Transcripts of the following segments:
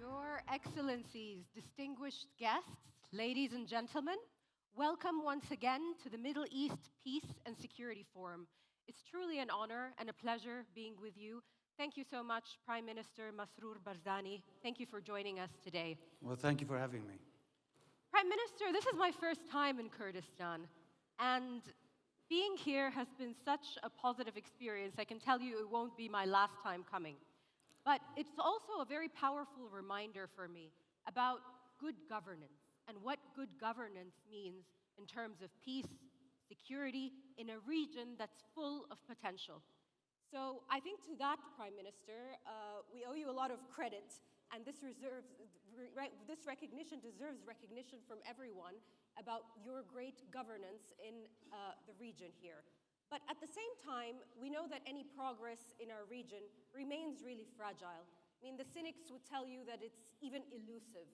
Your Excellencies, distinguished guests, ladies and gentlemen, welcome once again to the Middle East Peace and Security Forum. It's truly an honor and a pleasure being with you. Thank you so much, Prime Minister Masrour Barzani. Thank you for joining us today. Well, thank you for having me. Prime Minister, this is my first time in Kurdistan, and being here has been such a positive experience. I can tell you it won't be my last time coming. But it's also a very powerful reminder for me about good governance and what good governance means in terms of peace, security, in a region that's full of potential. So I think to that, Prime Minister, we owe you a lot of credit, and this recognition deserves recognition from everyone about your great governance in the region here. But at the same time, we know that any progress in our region remains really fragile. I mean, the cynics would tell you that it's even elusive.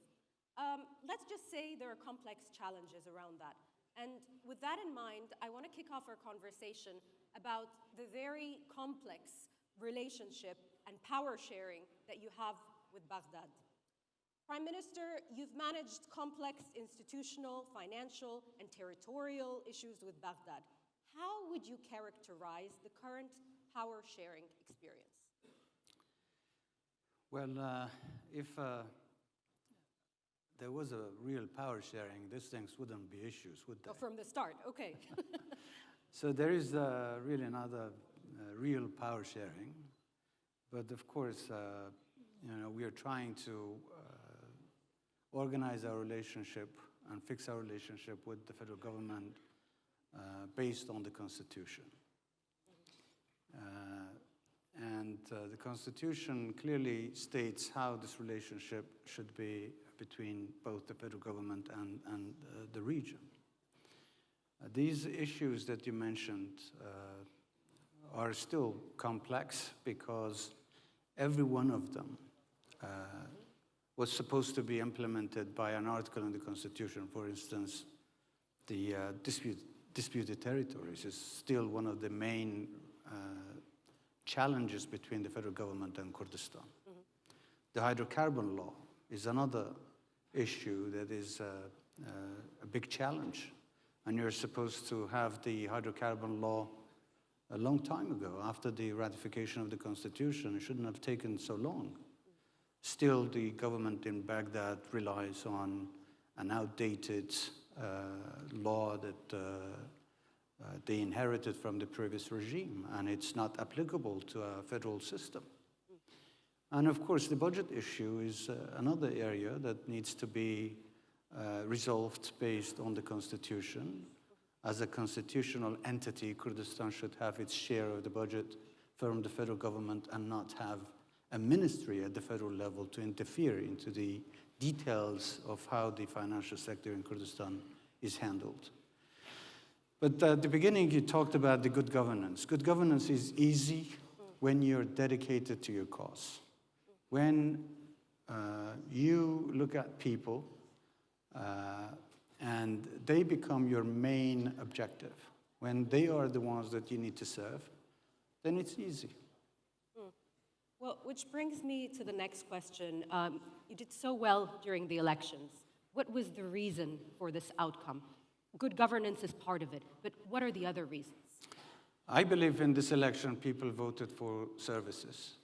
Let's just say there are complex challenges around that. And with that in mind, I want to kick off our conversation about the very complex relationship and power sharing that you have with Baghdad. Prime Minister, you've managed complex institutional, financial, and territorial issues with Baghdad. How would you characterize the current power sharing experience? Well, if there was a real power sharing, these things wouldn't be issues, would they? Oh, from the start, okay. So there is really another real power sharing. But of course, we are trying to organize our relationship and fix our relationship with the federal government based on the Constitution. And the Constitution clearly states how this relationship should be between both the federal government and the region. These issues that you mentioned are still complex because every one of them was supposed to be implemented by an article in the Constitution. For instance, the disputed territories is still one of the main challenges between the federal government and Kurdistan. Mm-hmm. The hydrocarbon law is another issue that is a big challenge. And you're supposed to have the hydrocarbon law a long time ago, after the ratification of the Constitution. It shouldn't have taken so long. Still, the government in Baghdad relies on an outdated law that they inherited from the previous regime, and it's not applicable to a federal system. And of course, the budget issue is another area that needs to be resolved based on the Constitution. As a constitutional entity, Kurdistan should have its share of the budget from the federal government and not have a ministry at the federal level to interfere into the details of how the financial sector in Kurdistan is handled. But at the beginning, you talked about the good governance. Good governance is easy when you're dedicated to your cause. When you look at people and they become your main objective, when they are the ones that you need to serve, then it's easy. Well, which brings me to the next question. You did so well during the elections. What was the reason for this outcome? Good governance is part of it, but what are the other reasons? I believe in this election, people voted for services.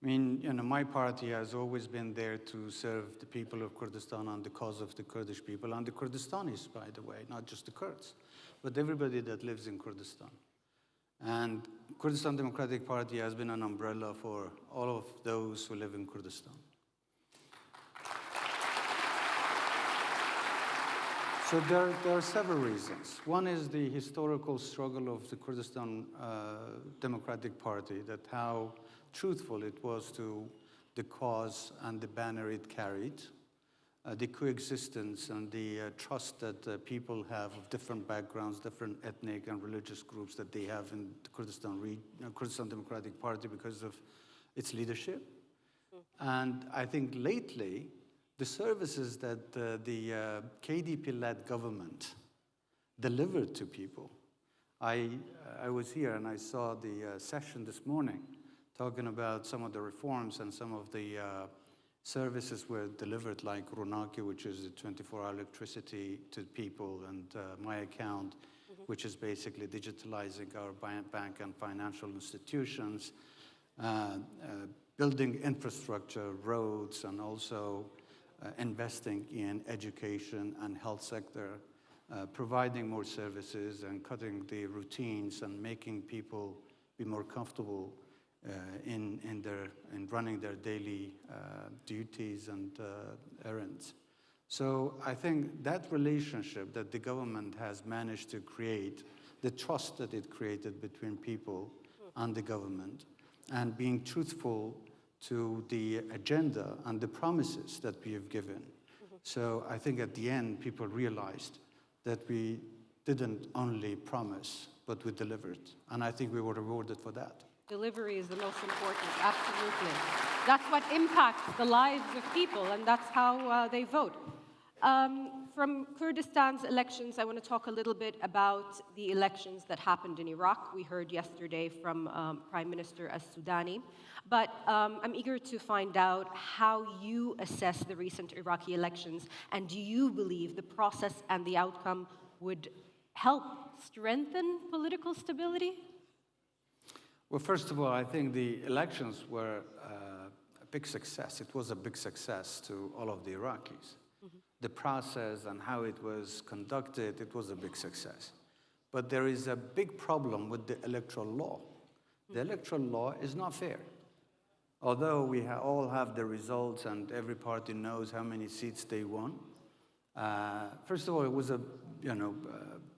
I mean, my party has always been there to serve the people of Kurdistan and the cause of the Kurdish people, and the Kurdistanis, by the way, not just the Kurds, but everybody that lives in Kurdistan. And Kurdistan Democratic Party has been an umbrella for all of those who live in Kurdistan. So there are several reasons. One is the historical struggle of the Kurdistan Democratic Party, that how truthful it was to the cause and the banner it carried, the coexistence and the trust that people have of different backgrounds, different ethnic and religious groups that they have in the Kurdistan Democratic Party because of its leadership. And I think lately, the services that the KDP-led government delivered to people. I was here and I saw the session this morning talking about some of the reforms and some of the Services were delivered like Runaki, which is 24-hour electricity to people, and My Account, which is basically digitalizing our bank and financial institutions, building infrastructure, roads, and also investing in education and health sector, providing more services and cutting the routines and making people be more comfortable in running their daily duties and errands. So I think that relationship that the government has managed to create, the trust that it created between people and the government, and being truthful to the agenda and the promises that we have given. So I think at the end, people realized that we didn't only promise, but we delivered. And I think we were rewarded for that. Delivery is the most important, absolutely. That's what impacts the lives of people, and that's how they vote. From Kurdistan's elections, I want to talk a little bit about the elections that happened in Iraq. We heard yesterday from Prime Minister as-Sudani. But I'm eager to find out how you assess the recent Iraqi elections, and do you believe the process and the outcome would help strengthen political stability? Well, first of all, I think the elections were a big success. It was a big success to all of the Iraqis. The process and how it was conducted, it was a big success. But there is a big problem with the electoral law. The electoral law is not fair. Although we all have the results and every party knows how many seats they won, first of all, it was a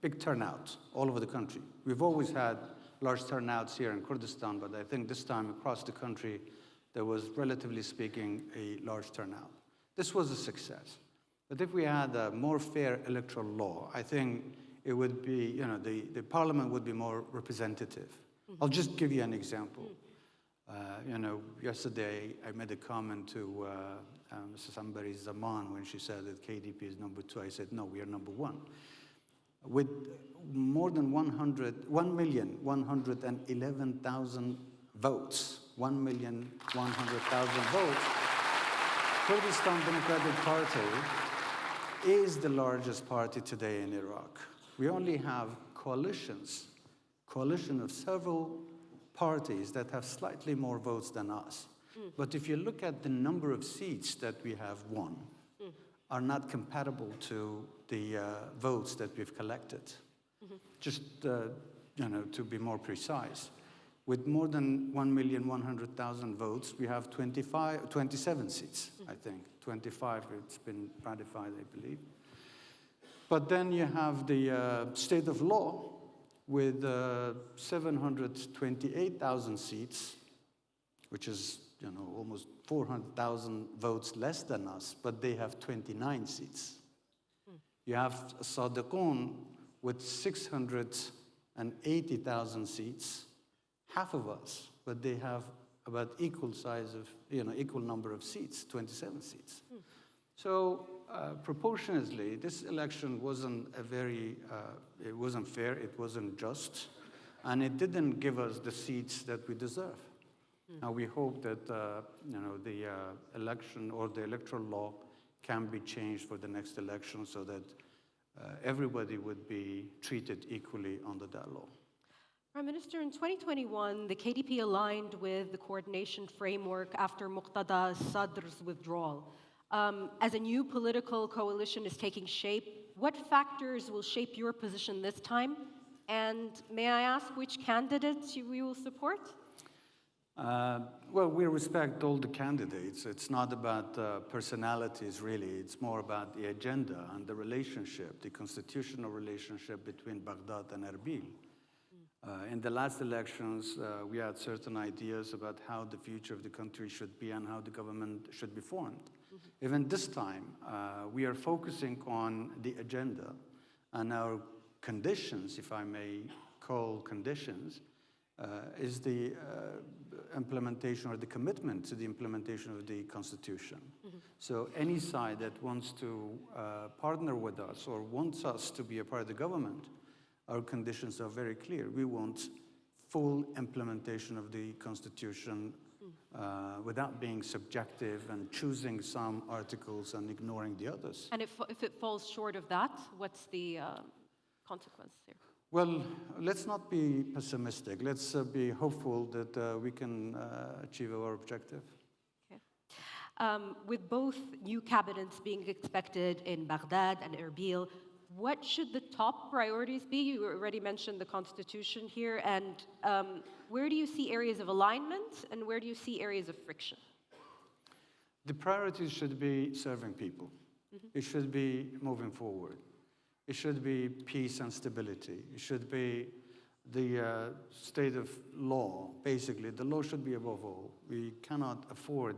big turnout all over the country. We've always had large turnouts here in Kurdistan, but I think this time across the country, there was, relatively speaking, a large turnout. This was a success. But if we had a more fair electoral law, I think it would be, the parliament would be more representative. I'll just give you an example. Yesterday I made a comment to Mrs. Ambari Zaman when she said that KDP is number 2. I said, no, we are number 1. With more than 1,111,000 votes, 1,100,000 votes, Kurdistan Democratic Party is the largest party today in Iraq. We only have coalition of several parties that have slightly more votes than us. But if you look at the number of seats that we have won, are not compatible to the votes that we've collected. Just to be more precise, with more than 1,100,000 votes, we have 27 seats, I think. 25, it's been ratified, I believe. But then you have the state of law with 728,000 seats, which is almost 400,000 votes less than us, but they have 29 seats. You have Sadiqun with 680,000 seats, half of us, but they have about equal size of, equal number of seats, 27 seats. So proportionately, this election wasn't it wasn't fair, it wasn't just, and it didn't give us the seats that we deserve. Now we hope that the election or the electoral law can be changed for the next election so that everybody would be treated equally under that law. Prime Minister, in 2021, the KDP aligned with the coordination framework after Muqtada Sadr's withdrawal. As a new political coalition is taking shape, what factors will shape your position this time? And may I ask which candidates you will support? Well, we respect all the candidates. It's not about personalities, really. It's more about the agenda and the relationship, the constitutional relationship between Baghdad and Erbil. In the last elections, we had certain ideas about how the future of the country should be and how the government should be formed. Even this time, we are focusing on the agenda and our conditions, if I may call conditions, is the implementation or the commitment to the implementation of the Constitution. So any side that wants to partner with us or wants us to be a part of the government, our conditions are very clear. We want full implementation of the Constitution without being subjective and choosing some articles and ignoring the others. And if it falls short of that, what's the consequence here? Well, let's not be pessimistic. Let's be hopeful that we can achieve our objective. Okay. With both new cabinets being expected in Baghdad and Erbil, what should the top priorities be? You already mentioned the constitution here. And where do you see areas of alignment and where do you see areas of friction? The priorities should be serving people. It should be moving forward. It should be peace and stability. It should be the state of law. Basically, the law should be above all. We cannot afford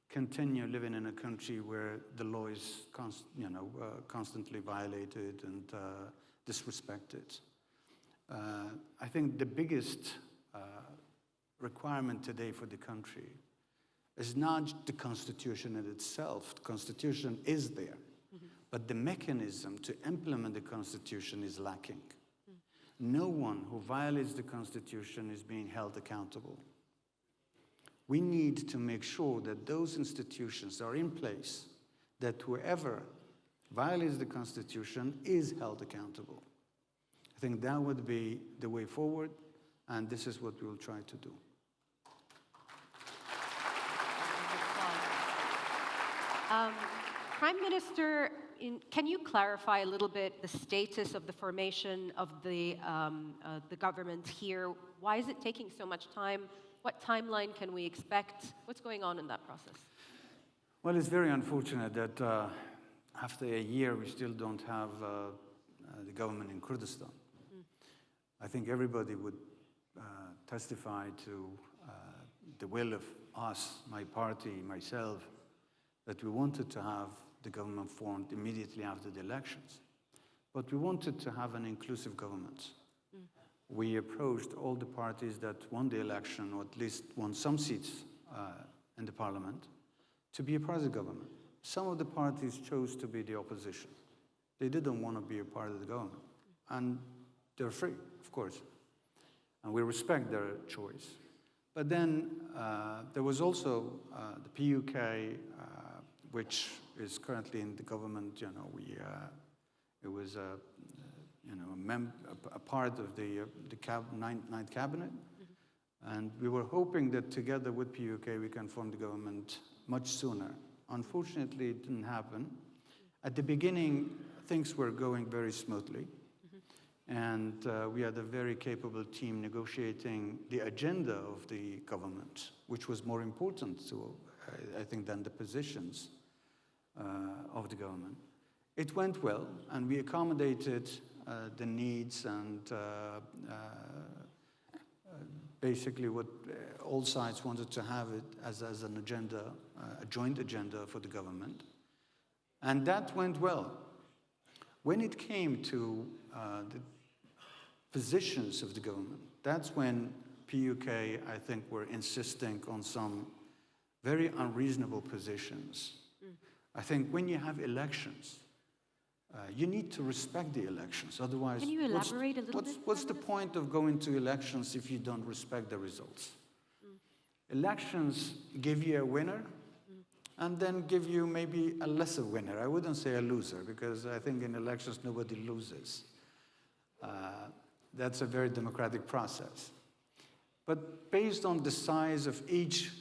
continue living in a country where the law is constantly violated and disrespected. I think the biggest requirement today for the country is not the Constitution in itself. The Constitution is there, but the mechanism to implement the Constitution is lacking. No one who violates the Constitution is being held accountable. We need to make sure that those institutions are in place, that whoever violates the Constitution is held accountable. I think that would be the way forward, and this is what we will try to do. Prime Minister, can you clarify a little bit the status of the formation of the government here? Why is it taking so much time? What timeline can we expect? What's going on in that process? Well, it's very unfortunate that after a year we still don't have the government in Kurdistan. I think everybody would testify to the will of us, my party, myself, that we wanted to have the government formed immediately after the elections. But we wanted to have an inclusive government. We approached all the parties that won the election, or at least won some seats in the parliament, to be a part of the government. Some of the parties chose to be the opposition. They didn't want to be a part of the government. And they're free, of course. And we respect their choice. But then there was also the PUK, which is currently in the government. It was a part of the ninth cabinet. And we were hoping that together with PUK we can form the government much sooner. Unfortunately, it didn't happen. At the beginning, things were going very smoothly. And we had a very capable team negotiating the agenda of the government, which was more important, I think, than the positions of the government. It went well, and we accommodated the needs and basically what all sides wanted to have it as an agenda, a joint agenda for the government. And that went well. When it came to the positions of the government, that's when PUK, I think, were insisting on some very unreasonable positions. I think when you have elections, you need to respect the elections. Otherwise, can you elaborate a little bit? What's the point of going to elections if you don't respect the results? Elections give you a winner and then give you maybe a lesser winner. I wouldn't say a loser, because I think in elections nobody loses. That's a very democratic process. But based on the size of each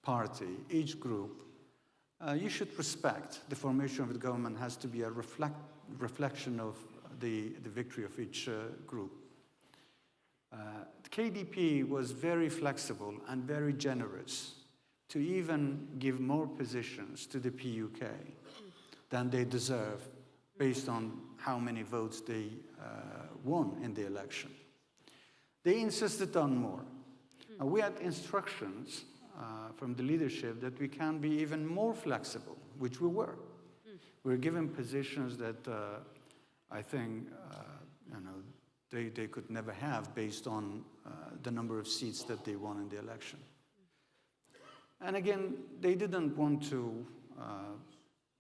party, each group, you should respect the formation of the government has to be a reflection of the victory of each group. The KDP was very flexible and very generous to even give more positions to the PUK than they deserve based on how many votes they won in the election. They insisted on more. We had instructions from the leadership that we can be even more flexible, which we were. We were given positions that I think they could never have based on the number of seats that they won in the election. And again, they didn't want to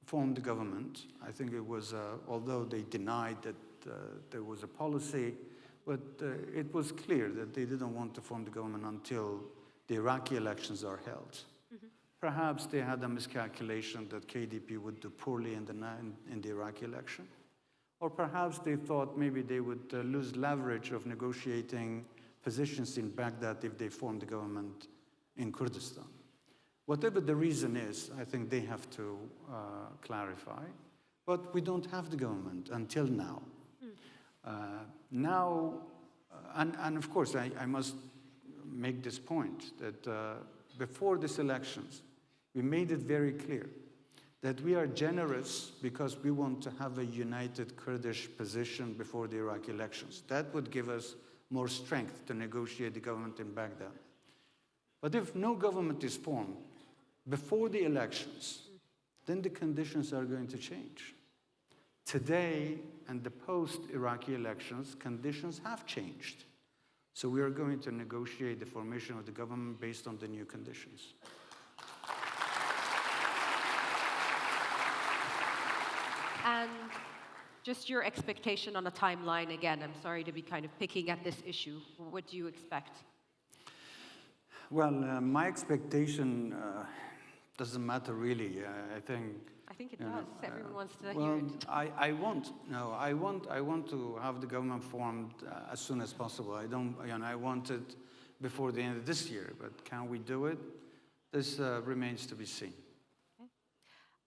form the government. I think it was, although they denied that there was a policy, but it was clear that they didn't want to form the government until the Iraqi elections are held. Perhaps they had a miscalculation that KDP would do poorly in the Iraqi election. Or perhaps they thought maybe they would lose leverage of negotiating positions in Baghdad if they formed the government in Kurdistan. Whatever the reason is, I think they have to clarify. But we don't have the government until now. And of course, I must make this point that before these elections, we made it very clear that we are generous because we want to have a united Kurdish position before the Iraqi elections. That would give us more strength to negotiate the government in Baghdad. But if no government is formed before the elections, then the conditions are going to change. Today and the post-Iraqi elections, conditions have changed. So we are going to negotiate the formation of the government based on the new conditions. And just your expectation on a timeline, again, I'm sorry to be kind of picking at this issue. What do you expect? Well, my expectation doesn't matter really. I think it does. Everyone wants to well, hear it. I want to have the government formed as soon as possible. I want it before the end of this year, but can we do it? This remains to be seen.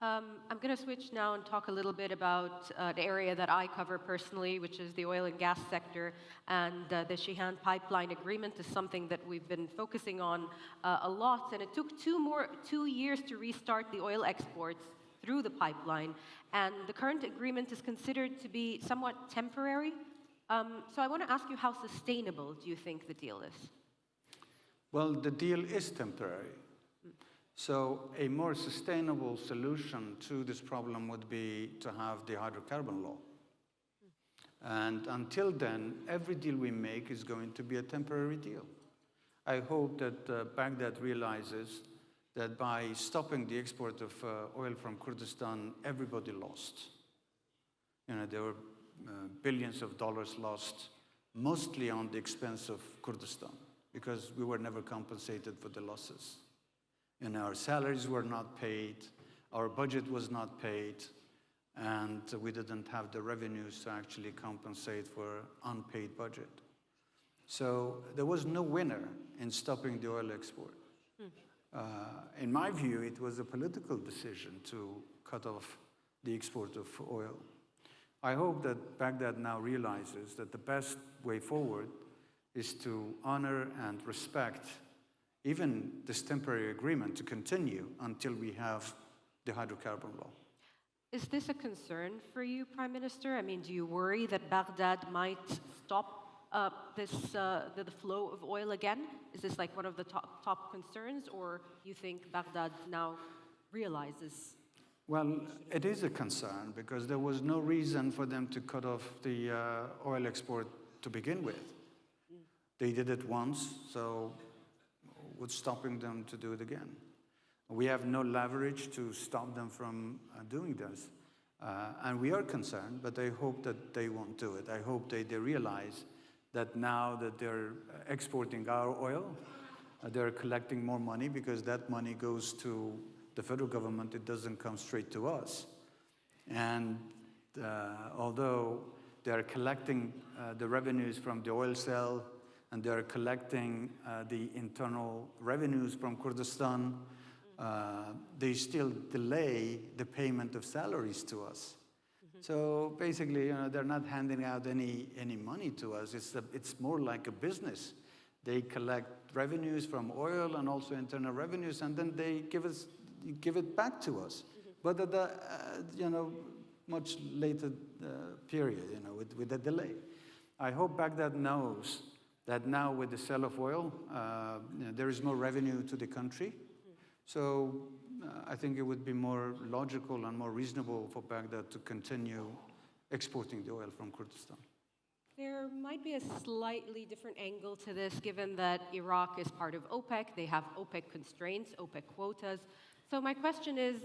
I'm going to switch now and talk a little bit about the area that I cover personally, which is the oil and gas sector. And the Shihan pipeline agreement is something that we've been focusing on a lot. And it took 2 years to restart the oil exports through the pipeline. And the current agreement is considered to be somewhat temporary. So I want to ask you, how sustainable do you think the deal is? Well, the deal is temporary. So a more sustainable solution to this problem would be to have the hydrocarbon law. And until then, every deal we make is going to be a temporary deal. I hope that Baghdad realizes that by stopping the export of oil from Kurdistan, everybody lost. There were billions of dollars lost, mostly on the expense of Kurdistan, because we were never compensated for the losses. Our salaries were not paid, our budget was not paid, and we didn't have the revenues to actually compensate for unpaid budget. So there was no winner in stopping the oil export. In my view, it was a political decision to cut off the export of oil. I hope that Baghdad now realizes that the best way forward is to honor and respect even this temporary agreement to continue until we have the hydrocarbon law. Is this a concern for you, Prime Minister? I mean, do you worry that Baghdad might stop the flow of oil again? Is this like one of the top concerns, or you think Baghdad now realizes? Well, it is a concern because there was no reason for them to cut off the oil export to begin with. They did it once, so what's stopping them to do it again? We have no leverage to stop them from doing this. And we are concerned, but I hope that they won't do it. I hope they realize that now that they're exporting our oil, they're collecting more money because that money goes to the federal government. It doesn't come straight to us. And although they're collecting the revenues from the oil sale, and they're collecting the internal revenues from Kurdistan, they still delay the payment of salaries to us. So basically, they're not handing out any money to us. It's more like a business. They collect revenues from oil and also internal revenues, and then they give it back to us. But at a much later period, with a delay. I hope Baghdad knows that now with the sale of oil, there is more revenue to the country. So I think it would be more logical and more reasonable for Baghdad to continue exporting the oil from Kurdistan. There might be a slightly different angle to this, given that Iraq is part of OPEC. They have OPEC constraints, OPEC quotas. So my question is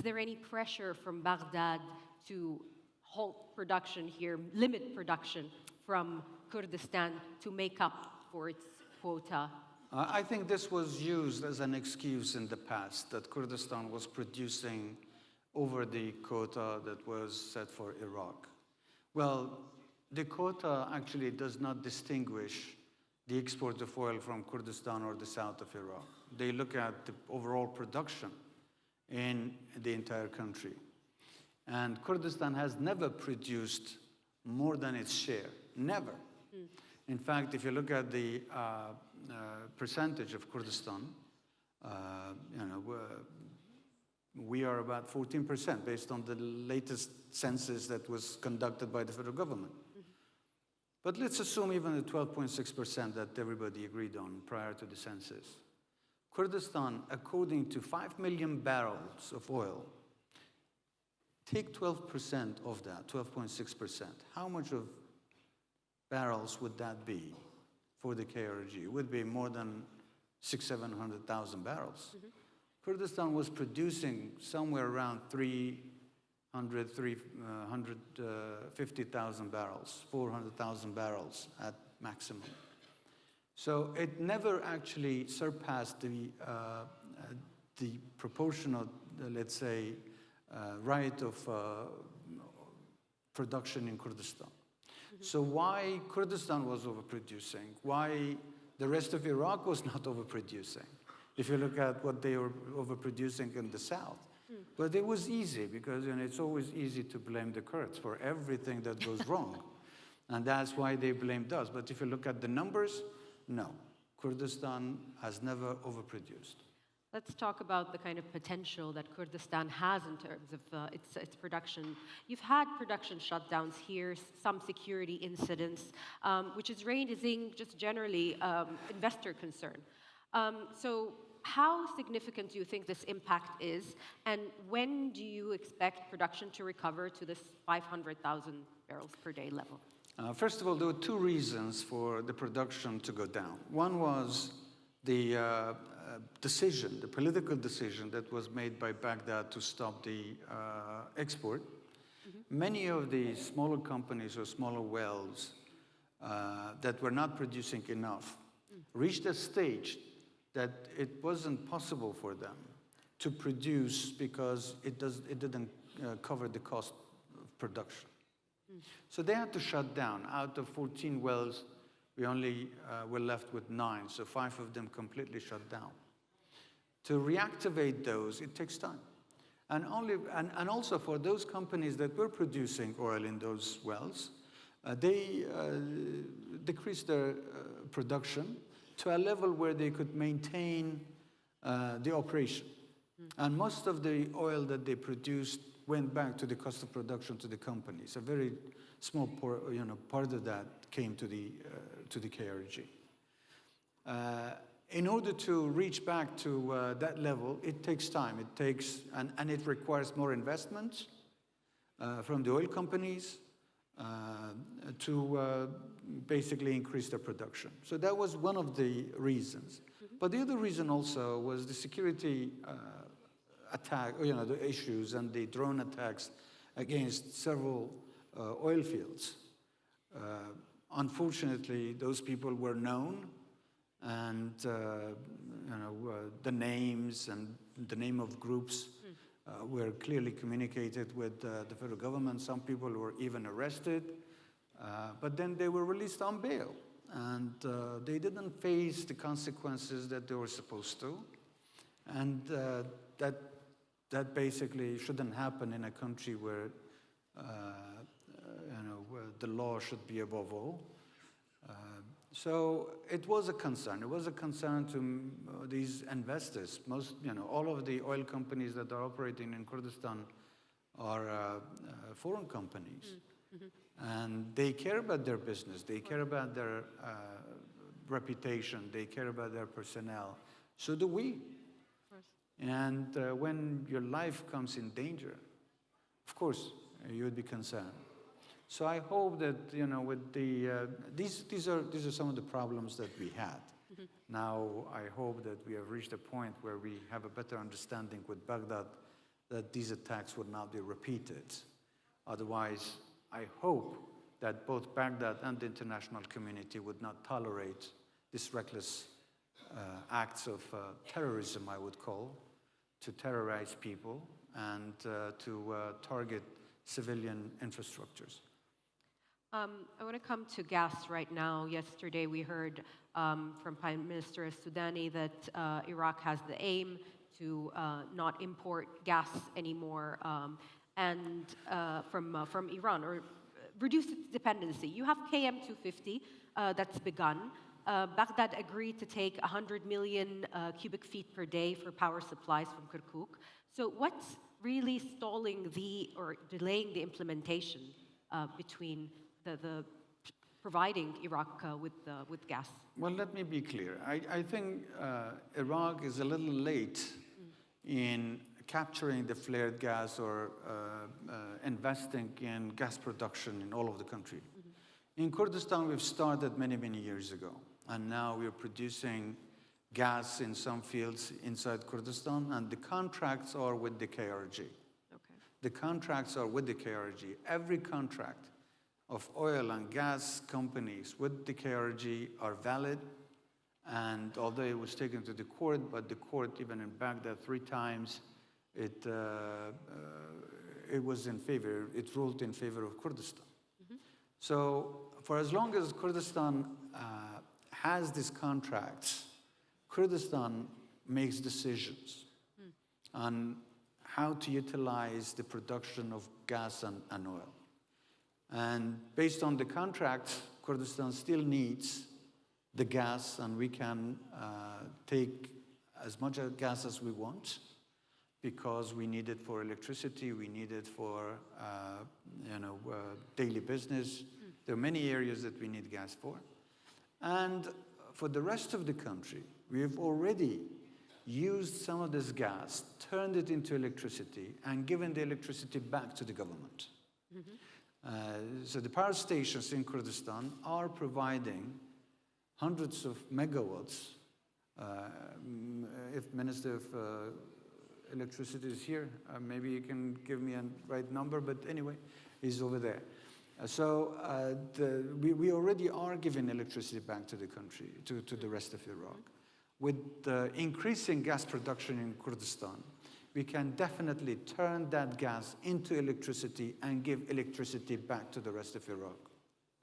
there any pressure from Baghdad to halt production here, limit production from Kurdistan to make up for its quota I think this was used as an excuse in the past, that Kurdistan was producing over the quota that was set for Iraq. Well, the quota actually does not distinguish the export of oil from Kurdistan or the south of Iraq. They look at the overall production in the entire country. And Kurdistan has never produced more than its share, never. In fact, if you look at the percentage of Kurdistan, we are about 14% based on the latest census that was conducted by the federal government. But let's assume even the 12.6% that everybody agreed on prior to the census. Kurdistan, according to 5 million barrels of oil, take 12% of that, 12.6%. How much of barrels would that be for the KRG? It would be more than 700,000 barrels. Kurdistan was producing somewhere around 350,000 barrels, 400,000 barrels at maximum. So it never actually surpassed the proportional, let's say, right of production in Kurdistan. So why Kurdistan was overproducing? Why the rest of Iraq was not overproducing? If you look at what they were overproducing in the south. But it was easy because it's always easy to blame the Kurds for everything that goes wrong. And that's why they blamed us. But if you look at the numbers, no. Kurdistan has never overproduced. Let's talk about the kind of potential that Kurdistan has in terms of its production. You've had production shutdowns here, some security incidents, which is raising just generally investor concern. So how significant do you think this impact is, and when do you expect production to recover to this 500,000 barrels per day level? First of all, there were two reasons for the production to go down. One was the decision, the political decision that was made by Baghdad to stop the export. Many of the smaller companies or smaller wells that were not producing enough reached a stage that it wasn't possible for them to produce because it didn't cover the cost of production. So they had to shut down. Out of 14 wells, we only were left with 9, so 5 of them completely shut down. To reactivate those, it takes time. And also for those companies that were producing oil in those wells, they decreased their production to a level where they could maintain the operation. And most of the oil that they produced went back to the cost of production to the companies. A very small part of that came to the KRG. In order to reach back to that level, it takes time. It takes, and it requires more investment from the oil companies to basically increase their production. So that was one of the reasons. But the other reason also was the security attack, the issues and the drone attacks against several oil fields. Unfortunately, those people were known, and the names and the name of groups were clearly communicated with the federal government. Some people were even arrested, but then they were released on bail, and they didn't face the consequences that they were supposed to, and that basically shouldn't happen in a country where where the law should be above all. So it was a concern. It was a concern to these investors. All of the oil companies that are operating in Kurdistan are foreign companies. And they care about their business. They care about their reputation. They care about their personnel. So do we. And when your life comes in danger, of course, you would be concerned. So I hope that, with the, these are some of the problems that we had. Now I hope that we have reached a point where we have a better understanding with Baghdad that these attacks would not be repeated. Otherwise, I hope that both Baghdad and the international community would not tolerate this reckless acts of terrorism, I would call, to terrorize people and to target civilian infrastructures. I want to come to gas right now. Yesterday we heard from Prime Minister Sudani that Iraq has the aim to not import gas anymore and from Iran, or reduce its dependency. You have KM250 that's begun. Baghdad agreed to take 100 million cubic feet per day for power supplies from Kirkuk. So what's really stalling or delaying the implementation between the providing Iraq with gas? Well, let me be clear. I think Iraq is a little late in capturing the flared gas or investing in gas production in all of the country. In Kurdistan, we've started many, many years ago. And now we're producing gas in some fields inside Kurdistan, and the contracts are with the KRG. Okay. The contracts are with the KRG. Every contract of oil and gas companies with the KRG are valid, and although it was taken to the court, but the court, even in Baghdad 3 times, it was in favor, it ruled in favor of Kurdistan. So for as long as Kurdistan has these contracts, Kurdistan makes decisions on how to utilize the production of gas and oil. And based on the contracts, Kurdistan still needs the gas, and we can take as much gas as we want because we need it for electricity, we need it for daily business. There are many areas that we need gas for. And for the rest of the country, we have already used some of this gas, turned it into electricity, and given the electricity back to the government. So the power stations in Kurdistan are providing hundreds of megawatts. If Minister of Electricity is here, maybe you can give me a right number, but anyway, he's over there. So we already are giving electricity back to the country, to the rest of Iraq. With increasing gas production in Kurdistan, we can definitely turn that gas into electricity and give electricity back to the rest of Iraq.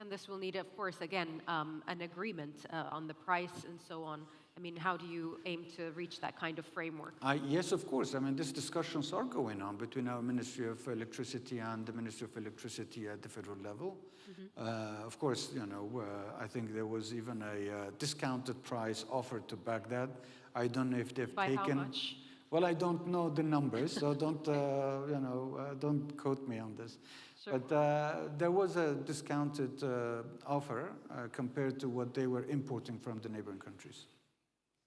And this will need, of course, again, an agreement on the price and so on. I mean, how do you aim to reach that kind of framework? Yes, of course. I mean, these discussions are going on between our Ministry of Electricity and the Ministry of Electricity at the federal level. Of course, I think there was even a discounted price offered to Baghdad. I don't know if they've By taken. how much? Well, I don't know the numbers, so don't quote me on this. Sure. But there was a discounted offer compared to what they were importing from the neighboring countries.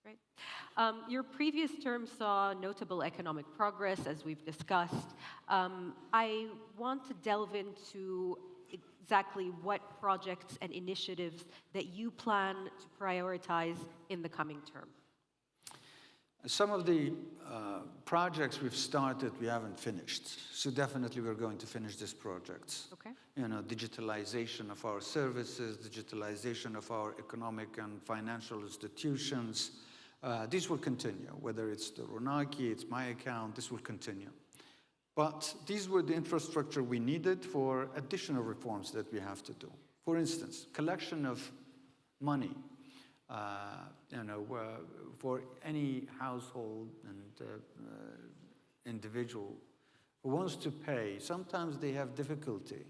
Great. Your previous term saw notable economic progress, as we've discussed. I want to delve into exactly what projects and initiatives that you plan to prioritize in the coming term. Some of the projects we've started, we haven't finished. So definitely we're going to finish these projects. Okay. Digitalization of our services, digitalization of our economic and financial institutions. This will continue, whether it's the Ronaki, it's my account, this will continue. But these were the infrastructure we needed for additional reforms that we have to do. For instance, collection of money. For any household and individual who wants to pay, sometimes they have difficulty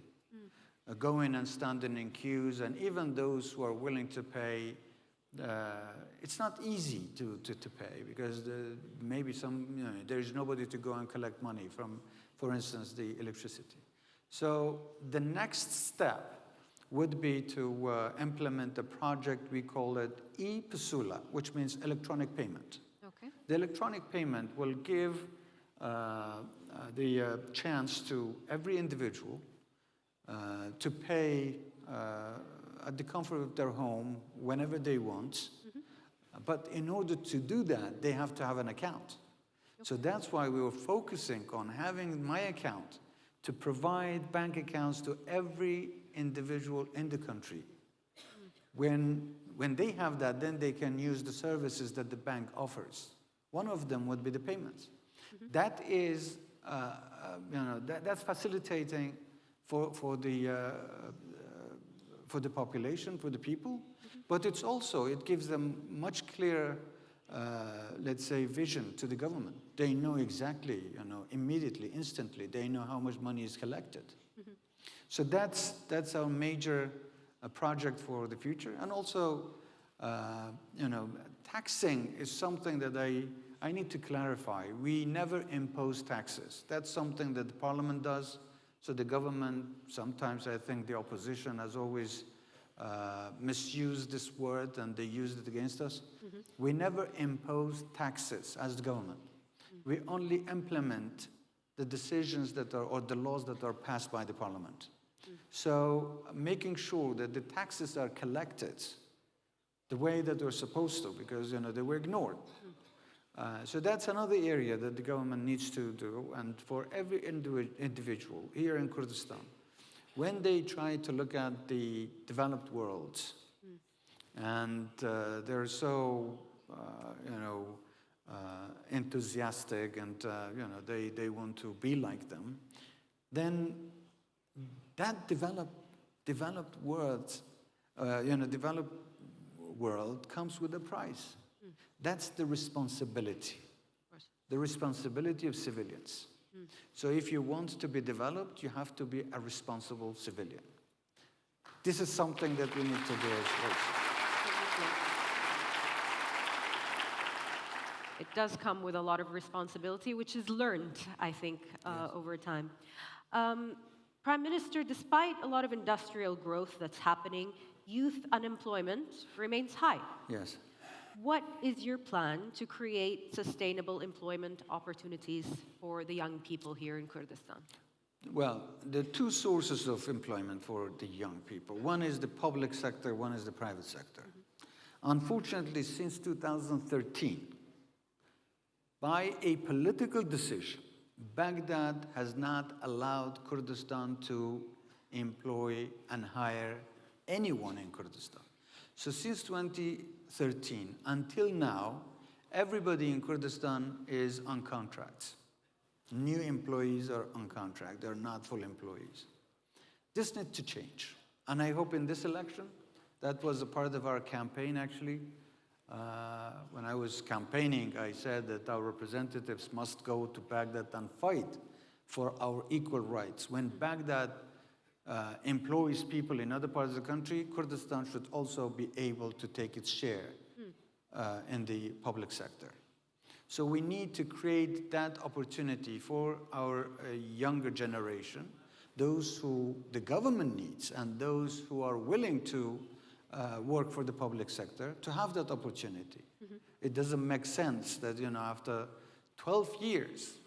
going and standing in queues, and even those who are willing to pay, it's not easy to pay because maybe there is nobody to go and collect money from, for instance, the electricity. So the next step would be to implement a project, we call it e-Pusula, which means electronic payment. Okay. The electronic payment will give the chance to every individual to pay at the comfort of their home whenever they want. But in order to do that, they have to have an account. Okay. So that's why we were focusing on having my account to provide bank accounts to every individual in the country When they have that, then they can use the services that the bank offers. One of them would be the payments. That is, that's facilitating for the population, for the people, but it's also, it gives them much clearer, let's say, vision to the government. They know exactly, immediately, instantly, they know how much money is collected. So that's our major project for the future. And also, taxing is something that I need to clarify. We never impose taxes. That's something that the parliament does. So the government, sometimes I think the opposition has always misused this word and they used it against us. We never impose taxes as the government. We only implement the decisions that are, or the laws that are passed by the parliament. So making sure that the taxes are collected the way that they're supposed to, because they were ignored. So that's another area that the government needs to do, and for every individual here in Kurdistan, when they try to look at the developed world, and they're so, enthusiastic, and they want to be like them, then that developed world, developed world comes with a price. That's the responsibility of civilians. So if you want to be developed, you have to be a responsible civilian. This is something that we need to do as well. It does come with a lot of responsibility, which is learned, I think, over time. Prime Minister, despite a lot of industrial growth that's happening, youth unemployment remains high. Yes. What is your plan to create sustainable employment opportunities for the young people here in Kurdistan? Well, there are two sources of employment for the young people. One is the public sector, one is the private sector. Unfortunately, since 2013, by a political decision, Baghdad has not allowed Kurdistan to employ and hire anyone in Kurdistan. So since 2013 until now, everybody in Kurdistan is on contracts. New employees are on contract. They're not full employees. This needs to change. And I hope in this election, that was a part of our campaign, actually. When I was campaigning, I said that our representatives must go to Baghdad and fight for our equal rights. When Baghdad employs people in other parts of the country, Kurdistan should also be able to take its share in the public sector. So we need to create that opportunity for our younger generation, those who the government needs and those who are willing to work for the public sector, to have that opportunity. It doesn't make sense that, after 12 years,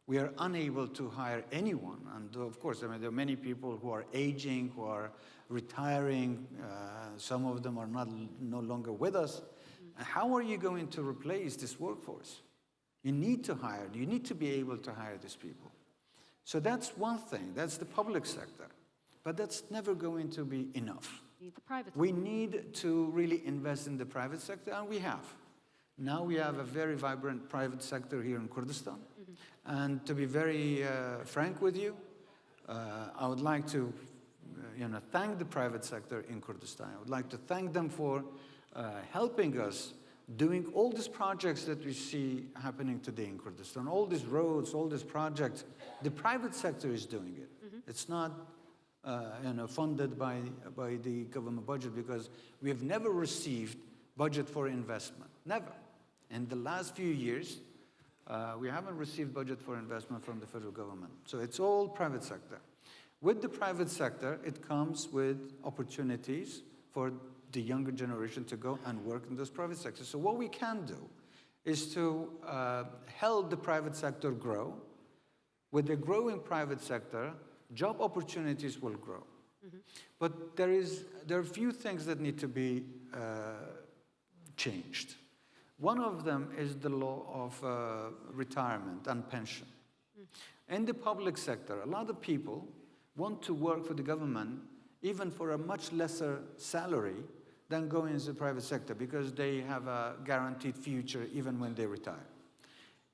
we are unable to hire anyone. And of course, there are many people who are aging, who are retiring. Some of them are no longer with us. How are you going to replace this workforce? You need to hire. You need to be able to hire these people. So that's one thing. That's the public sector. But that's never going to be enough. The private sector. We need to really invest in the private sector, and we have. Now we have a very vibrant private sector here in Kurdistan. And to be very frank with you, I would like to thank the private sector in Kurdistan. I would like to thank them for helping us doing all these projects that we see happening today in Kurdistan, all these roads, all these projects. The private sector is doing it. It's not funded by the government budget, because we have never received budget for investment. Never. In the last few years, we haven't received budget for investment from the federal government. So it's all private sector. With the private sector, it comes with opportunities for the younger generation to go and work in those private sectors. So what we can do is to help the private sector grow. With the growing private sector, job opportunities will grow. But there are a few things that need to be changed. One of them is the law of retirement and pension. In the public sector, a lot of people want to work for the government even for a much lesser salary than going into the private sector because they have a guaranteed future even when they retire.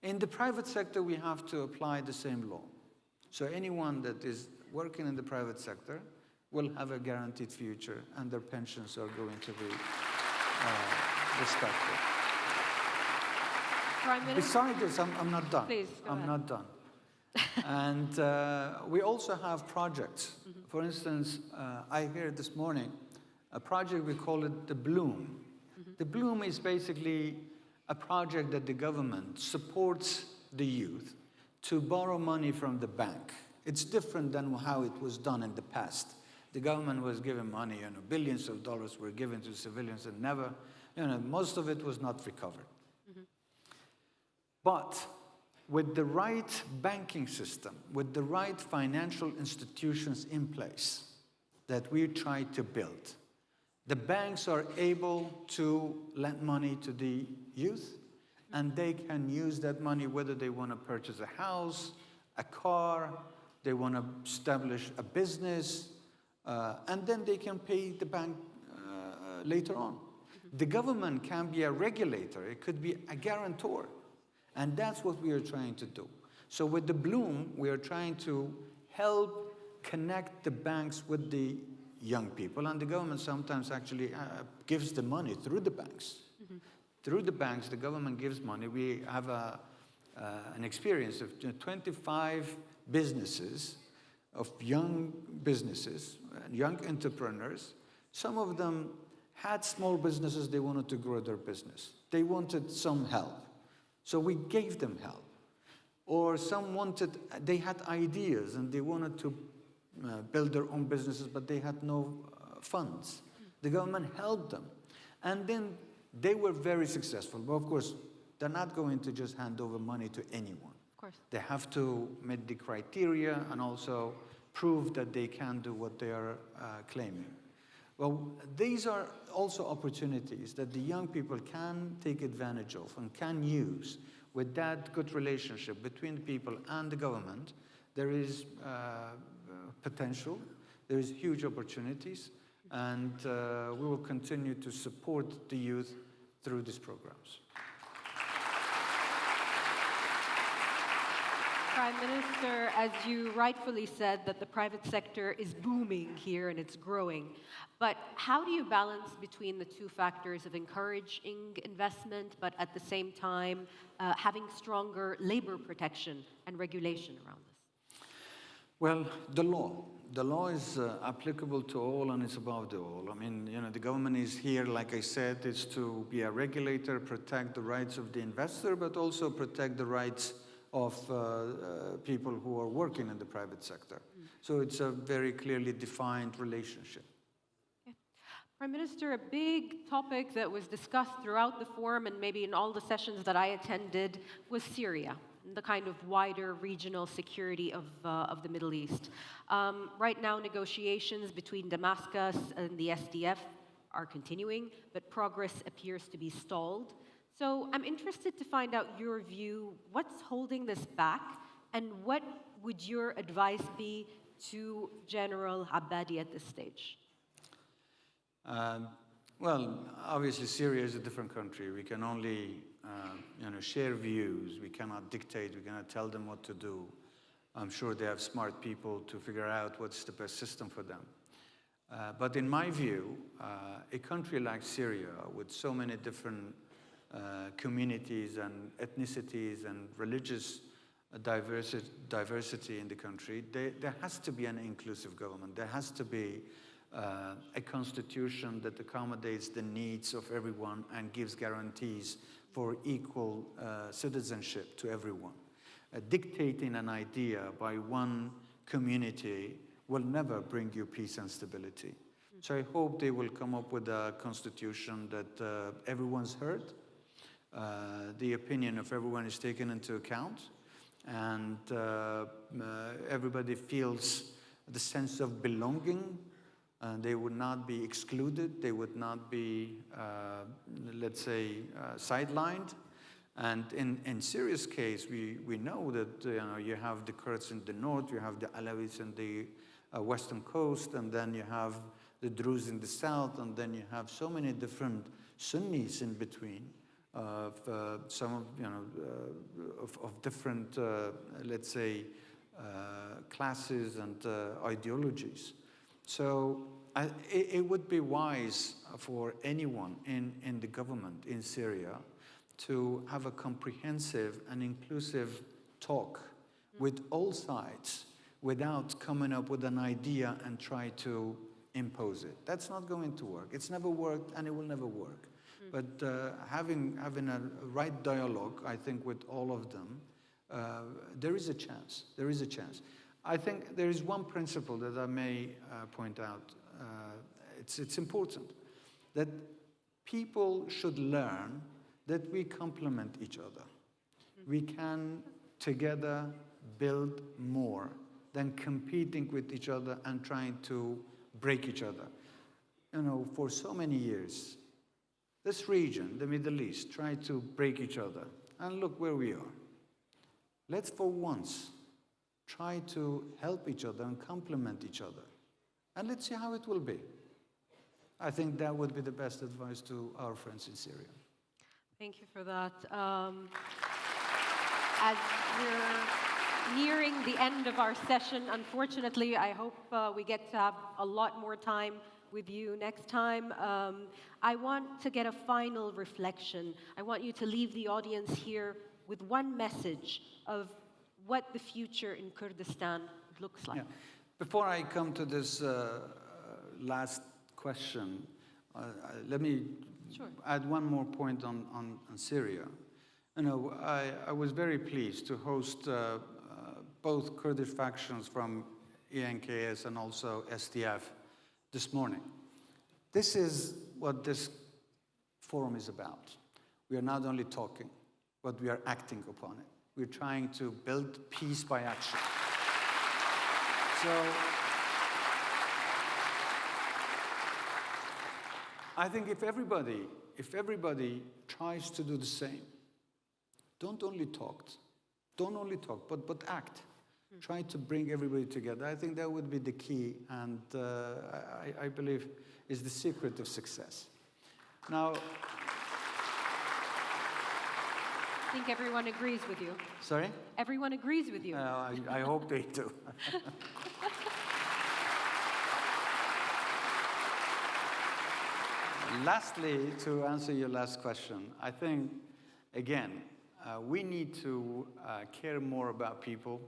In the private sector, we have to apply the same law. So anyone that is working in the private sector will have a guaranteed future, and their pensions are going to be respected. Prime Minister. Besides this, I'm not done. Please, go ahead. Not done. And we also have projects. For instance, I heard this morning a project, we call it the Bloom. The Bloom is basically a project that the government supports the youth to borrow money from the bank. It's different than how it was done in the past. The government was giving money, billions of dollars were given to civilians and never, most of it was not recovered. But with the right banking system, with the right financial institutions in place that we try to build, the banks are able to lend money to the youth, and they can use that money whether they want to purchase a house, a car, they want to establish a business, and then they can pay the bank later on. The government can be a regulator, it could be a guarantor, and that's what we are trying to do. So with the Bloom, we are trying to help connect the banks with the young people, and the government sometimes actually gives the money through the banks. Through the banks, the government gives money. We have an experience of 25 businesses, of young businesses, young entrepreneurs. Some of them had small businesses, they wanted to grow their business. They wanted some help, so we gave them help. Or some they had ideas and they wanted to build their own businesses, but they had no funds. The government helped them. And then they were very successful. But of course, they're not going to just hand over money to anyone. Of course. They have to meet the criteria and also prove that they can do what they are claiming. Well, these are also opportunities that the young people can take advantage of and can use. With that good relationship between the people and the government, there is potential, there is huge opportunities, and we will continue to support the youth through these programs. Prime Minister, as you rightfully said, that the private sector is booming here and it's growing. But how do you balance between the two factors of encouraging investment, but at the same time having stronger labor protection and regulation around this? Well, the law is applicable to all, and it's above the all. I mean, the government is here, like I said, is to be a regulator, protect the rights of the investor, but also protect the rights of people who are working in the private sector. So it's a very clearly defined relationship. Okay. Prime Minister, a big topic that was discussed throughout the forum and maybe in all the sessions that I attended was Syria, the kind of wider regional security of the Middle East. Right now, negotiations between Damascus and the SDF are continuing, but progress appears to be stalled. So I'm interested to find out your view. What's holding this back, and what would your advice be to General Abadi at this stage? Well, obviously Syria is a different country. We can only share views. We cannot dictate. We cannot tell them what to do. I'm sure they have smart people to figure out what's the best system for them. But in my view, a country like Syria, with so many different communities and ethnicities and religious diversity in the country, there has to be an inclusive government. There has to be a constitution that accommodates the needs of everyone and gives guarantees for equal citizenship to everyone. Dictating an idea by one community will never bring you peace and stability. So I hope they will come up with a constitution that everyone's heard, the opinion of everyone is taken into account, and everybody feels the sense of belonging. They would not be excluded. They would not be, let's say, sidelined. And in Syria's case, we know that you have the Kurds in the north, you have the Alawites in the western coast, and then you have the Druze in the south, and then you have so many different Sunnis in between, of some of, of different, let's say, classes and ideologies. So it would be wise for anyone in the government in Syria to have a comprehensive and inclusive talk with all sides without coming up with an idea and try to impose it. That's not going to work. It's never worked and it will never work. But having a right dialogue, I think, with all of them, there is a chance. There is a chance. I think there is one principle that I may point out. It's important that people should learn that we complement each other. We can together build more than competing with each other and trying to break each other. For so many years, this region, the Middle East, tried to break each other. And look where we are. Let's for once try to help each other and complement each other. And let's see how it will be. I think that would be the best advice to our friends in Syria. Thank you for that. As we're nearing the end of our session, unfortunately, I hope we get to have a lot more time with you next time. I want to get a final reflection. I want you to leave the audience here with one message of what the future in Kurdistan looks like. Yeah. Before I come to this last question, let me add one more point on Syria. I was very pleased to host both Kurdish factions from ENKS and also SDF this morning. This is what this forum is about. We are not only talking, but we are acting upon it. We're trying to build peace by action. So I think if everybody tries to do the same, don't only talk, but act. Try to bring everybody together. I think that would be the key, and I believe is the secret of success. Now, I think everyone agrees with you. Sorry? Everyone agrees with you. I hope they do. Lastly, to answer your last question, I think, again, we need to care more about people,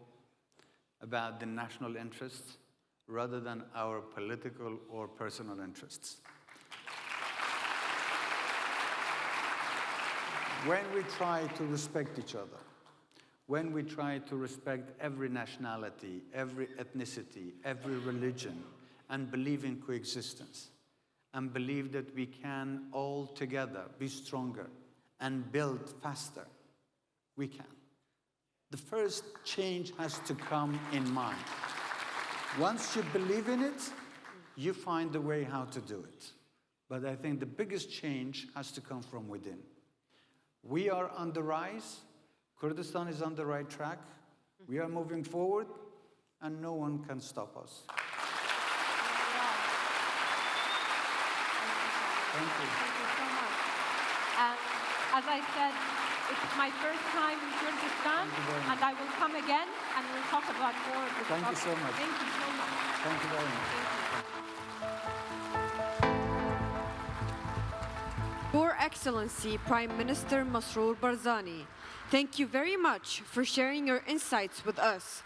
about the national interests, rather than our political or personal interests. When we try to respect each other, when we try to respect every nationality, every ethnicity, every religion, and believe in coexistence, and believe that we can all together be stronger and build faster, we can. The first change has to come in mind. Once you believe in it, you find a way how to do it. But I think the biggest change has to come from within. We are on the rise. Kurdistan is on the right track. We are moving forward, and no one can stop us. Thank you. Thank you so much. And as I said, it's my first time in Kurdistan, and I will come again, and we'll talk about more of this. Thank you so much. Thank you so much. Thank you very much. Your Excellency Prime Minister Masrour Barzani, thank you very much for sharing your insights with us.